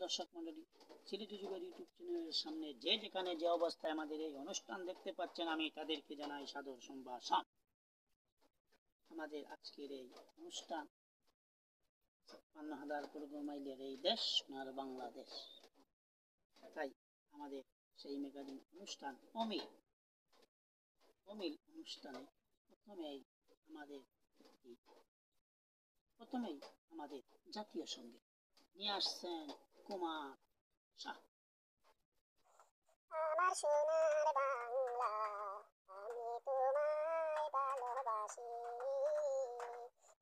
দর্শক মন্ডলী, সিলেটি যুগের ইউটিউব চ্যানেলের সামনে যে যেখানে যে অবস্থায় আমাদের এই অনুষ্ঠান দেখতে পাচ্ছেন, আমি তাদেরকে জানাই সাদর সম্ভাষণ। আমাদের আজকের এই অনুষ্ঠান ৫৬,০০০ বর্গ মাইলের এই দেশ আর বাংলাদেশ, তাই আমাদের সেই ম্যাগাজিন অনুষ্ঠান অমিল অনুষ্ঠানে প্রথমেই আমাদের জাতীয় সঙ্গীত নিয়ে আসছেন কুমার শাহ। আমার সোনার বাংলা, আমি তোমায় ভালোবাসি,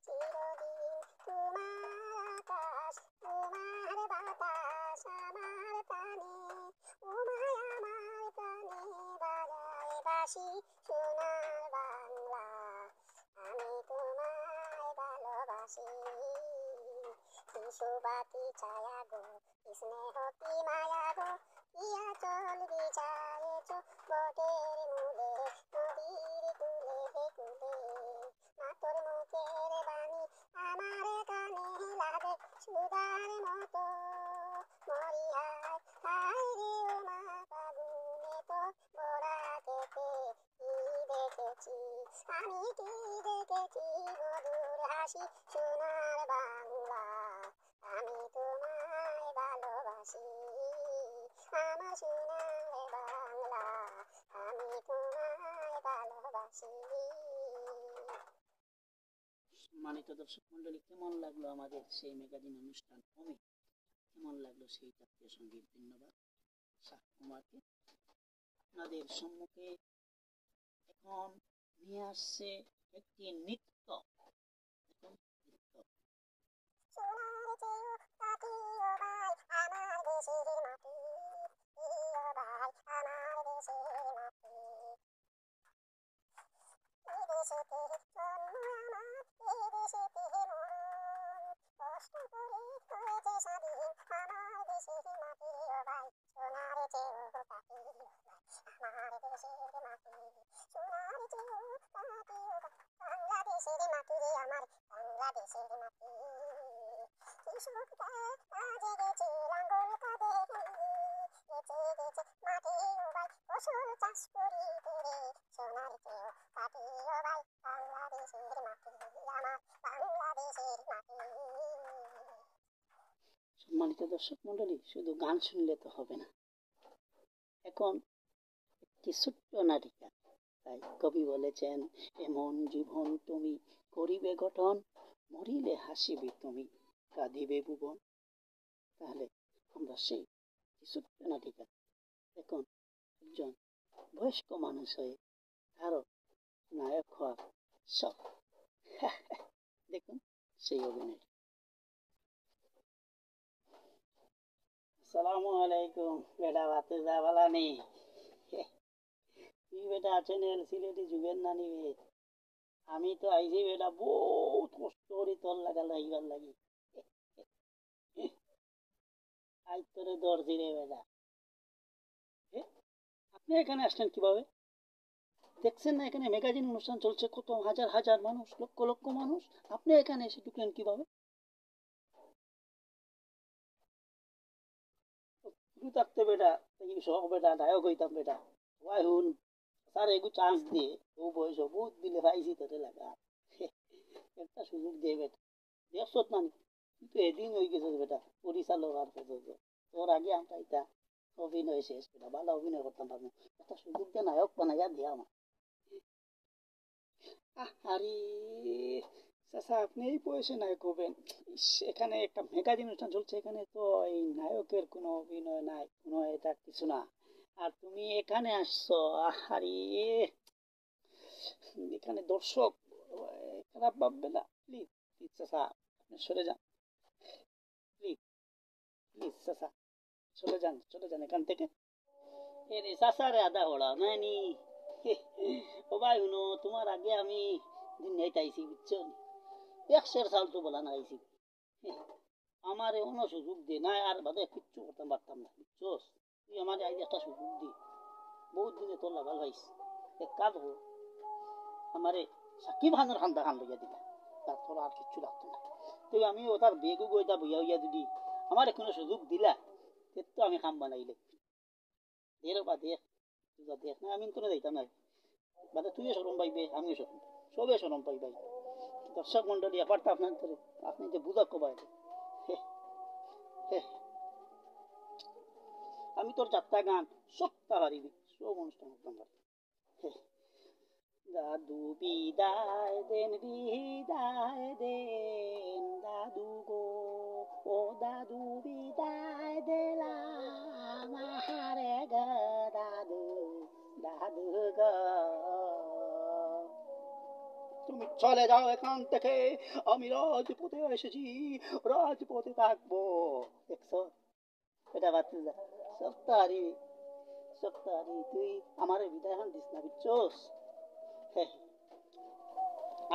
চিরদিন তোমার আকাশ, তোমার বাতাস আমার প্রাণে, ওমায় আমার প্রাণে বাজায় বাঁশি। সোনার বাংলা, আমি তোমায় ভালোবাসি, শিশুবাতি ছায়া গো, স্নেহ কি মায়া গো, ইয়া চল বিছায়েছ বটের মূলে, নদীর কুলে কুলে, মাতর মুখের বাণী আমার কানে লাগে সুধার মতো, মরিয়ায় হায় রে ও মা ফাগুনে তো বরা থেকে কি দেখেছি, আমি কি দেখেছি মধুর হাসি। সোনার বাংলা, আমি তোমায় ভালোবাসি, আমার সোনার বাংলা, আমি তোমায় ভালোবাসি। সম্মানিত দর্শক মন্ডলী, কেমন লাগলো আমাদের সেই ম্যাগাজিন অনুষ্ঠান অমিল? কেমন লাগলো সেই জাতীয় সঙ্গীত? ধন্যবাদ শাহ কুমারকে। আপনাদের সম্মুখে এখন নিয়ে আসছে একটি নৃত্য। সোনার চেয়েও পাখি ও ভাই আমার দেশের মাটি, ও ভাই আমার দেশের মাটি, এই দেশেতে জন্ম আমার, এই দেশেতে মরণ, কষ্ট করে হয়েছে স্বাধীন আমার দেশের মাটি। ও ভাই সোনার চেয়েও পাখি ও ভাই আমার দেশের মাটি, সোনার চেয়েও পাখি ও ভাই বাংলাদেশের মাটি রে আমার, বাংলাদেশের মাটি। কৃষকরা কাজে গেছে লাঙ্গল কাঁধে গেছে গেছে মাটি ও ভাই, ফসল চাষ করিতে রে, সোনার চেয়েও পাখি ও ভাই বাংলাদেশের মাটি, আমার বাংলাদেশের মাটি। সম্মানিত দর্শক মন্ডলী, শুধু গান শুনলে তো হবে না, এখন একটি ছোট্ট নাটিকা। তাই কবি বলেছেন, এমন জীবন তুমি করিবে গঠন, মরিলে হাসিবে তুমি, কাঁদিবে ভুবন। তাহলে আমরা সেই ছোট্ট নাটিকা এখন একজন বয়স্ক মানুষ হয়ে আরো নায়ক হওয়ার শখ। দেখুন সেই অভিনয়। আসসালামু আলাইকুম বেটা, বাতে যা বলা নেই তুই বেটা আছেন সিলেটি যুগের নানি বে, আমি তো আইছি বেটা বহুত কষ্ট করে তোর লাগাল আইবার লাগি, আজ তোরে দর্জি রে বেটা। আপনি এখানে আসলেন কিভাবে? দেখছেন না এখানে ম্যাগাজিন অনুষ্ঠান চলছে, কত হাজার হাজার মানুষ, লক্ষ লক্ষ মানুষ, আপনি এখানে এসে ঢুকলেন কিভাবে? থাকতে বেটা শখ বেটা, নায়ক হইতাম বেটা, ভাই হুন স্যার এগু চান্স দিয়ে ও বয়স বহুত দিলে পাইছি তোরে লাগা, একটা সুযোগ দিয়ে বেটা, দেখছত না কিন্তু এদিন হয়ে গেছে বেটা পরিচালক আর তোর আগে আমরা এটা অভিনয় শেষ বেটা, ভালো অভিনয় করতাম পারবো, একটা সুযোগ দিয়ে নায়ক বানাইয়া দিয়ে আমার। আরে চাচা, আপনি এই বয়সে নায়ক হবেন? এখানে একটা ম্যাগাজিন অনুষ্ঠান চলছে, এখানে তো এই নায়কের কোনো অভিনয় নাই, কোনো এটা কিছু না, আর তুমি এখানে আসছো, আরে এখানে দর্শক খারাপ ভাববে না? প্লিজ প্লিজ চাচা আপনি সরে যান, প্লিজ প্লিজ চাচা চলে যান এখান থেকে। এরে চাচা রে আদা হড়া নানি, ও ভাই শুনো, তোমার আগে আমি দিন নেই তাইছি বুঝছো, একশের চাল তো বলা না আইছি, আমার এমনও সুযোগ দে না আর বাদে কিচ্ছু করতে পারতাম না বুঝছো, তুই আমার আজ একটা সুযোগ দি, বহুত দিনে তোর লাগাল পাইছি, এক কাজ হো আমারে সাকিব খানের খান্দা খান লইয়া দিলা, তারপর আর কিচ্ছু লাগতো না, তুই আমি ও তার বেগু গইতা বইয়া হইয়া দিদি আমার কোনো সুযোগ দিলা, তো আমি খাম বানাইলে দেখ বা দেখ তুই দেখ না আমি কোনো যাইতাম না বাদে তুইও সরম পাইবে আমিও সরম সবে সরম পাই ভাই দর্শক মন্ডলী ব্যাপারটা আপনার ধরে আপনি যে বুঝা কবাই আমি তোর যাত্রা গান সব পারিবি সব অনুষ্ঠান একদম পারি দাদু বিদায় দেন দাদু গো ও দাদু বিদায় দিলাম আহারে গো দাদু দাদু গো তুমি চলে যাও এখান থেকে আমি রাজপথে এসেছি রাজপথে থাকবো দেখছো এটা বাতিল যা সপ্তাহারি সপ্তাহারি তুই আমার বিদায় এখন দিস না বুঝছোস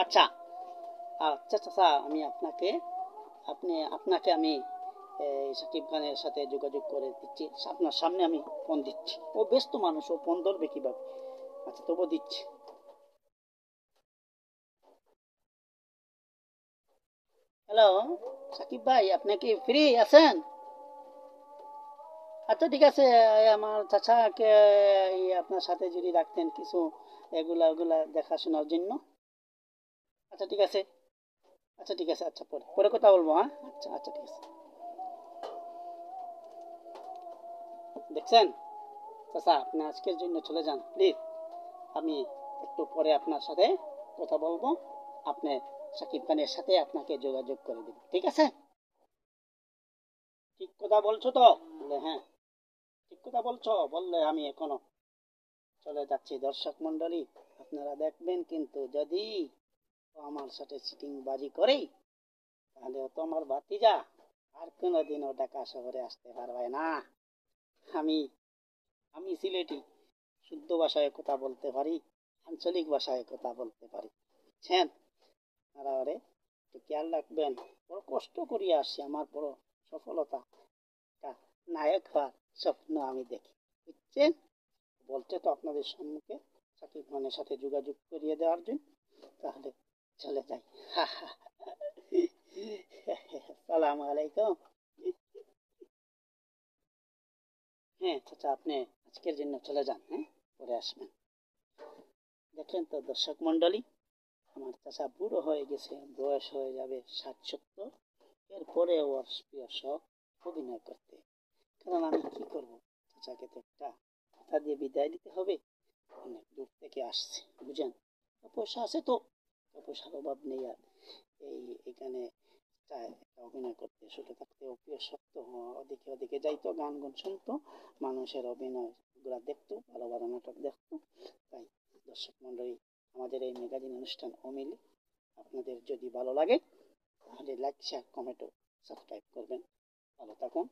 আচ্ছা আচ্ছা চাচা আমি আপনাকে আমি সাকিব খানের সাথে যোগাযোগ করে দিচ্ছি আপনার সামনে আমি ফোন দিচ্ছি ও ব্যস্ত মানুষ ও ফোন ধরবে কিভাবে আচ্ছা তবু দিচ্ছি হ্যালো সাকিব ভাই আপনি কি ফ্রি আছেন আচ্ছা ঠিক আছে আমার চাচাকে আপনার সাথে যদি রাখতেন কিছু এগুলা দেখাশোনার জন্য আচ্ছা ঠিক আছে আচ্ছা ঠিক আছে আচ্ছা পরে পরে কথা বলবো হ্যাঁ আচ্ছা আচ্ছা ঠিক আছে দেখছেন চাচা আপনি আজকের জন্য চলে যান প্লিজ আমি একটু পরে আপনার সাথে কথা বলবো আপনি সাকিব খানের সাথে আপনাকে যোগাযোগ করে দেব ঠিক আছে ঠিক কথা বলছো তো বলে হ্যাঁ ঠিক কথা বলছো বললে আমি এখনো চলে যাচ্ছি দর্শক মন্ডলী আপনারা দেখবেন কিন্তু যদি আমার সাথে সিটিং বাজি করে তাহলে তো আমার ভাতিজা আর কোনোদিনও ঢাকা শহরে আসতে পারবে না আমি আমি সিলেটি শুদ্ধ ভাষায় কথা বলতে পারি আঞ্চলিক ভাষায় কথা বলতে পারি বুঝছেন আপনারা ওরে একটু খেয়াল রাখবেন বড় কষ্ট করিয়া আসছি আমার বড় সফলতা নায়ক হওয়ার স্বপ্ন আমি দেখি বুঝছেন বলছে তো আপনাদের সম্মুখে সাকিব খানের সাথে যোগাযোগ করিয়ে দেওয়ার জন্য তাহলে চলে যাই সালাম আলাইকুম হ্যাঁ চাচা আপনি আজকের জন্য চলে যান হ্যাঁ পরে আসবেন দেখলেন তো দর্শক মন্ডলী আমার চাচা বুড়ো হয়ে গেছে বয়স হয়ে যাবে 60-70 এরপরে ওর প্রিয় শখ অভিনয় করতে কারণ আমি কি করব চাচাকে তো একটা কথা দিয়ে বিদায় দিতে হবে অনেক দূর থেকে আসছে বুঝেন পয়সা আছে তো পয়সার অভাব নেই আর এখানে চায় একটা অভিনয় করতে ছোট থাকতে প্রিয় শক্ত ওদিকে ওদিকে যাইতো গান গুন শুনতো মানুষের অভিনয় গুলা দেখতো ভালো ভালো নাটক দেখতো তাই দর্শক মন্ডলী আমাদের এই ম্যাগাজিন অনুষ্ঠান অমিলে আপনাদের যদি ভালো লাগে তাহলে লাইক শেয়ার কমেন্ট ও সাবস্ক্রাইব করবেন ভালো থাকুন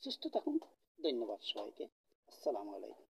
সুস্থ থাকুন ধন্যবাদ সবাইকে আসসালামু আলাইকুম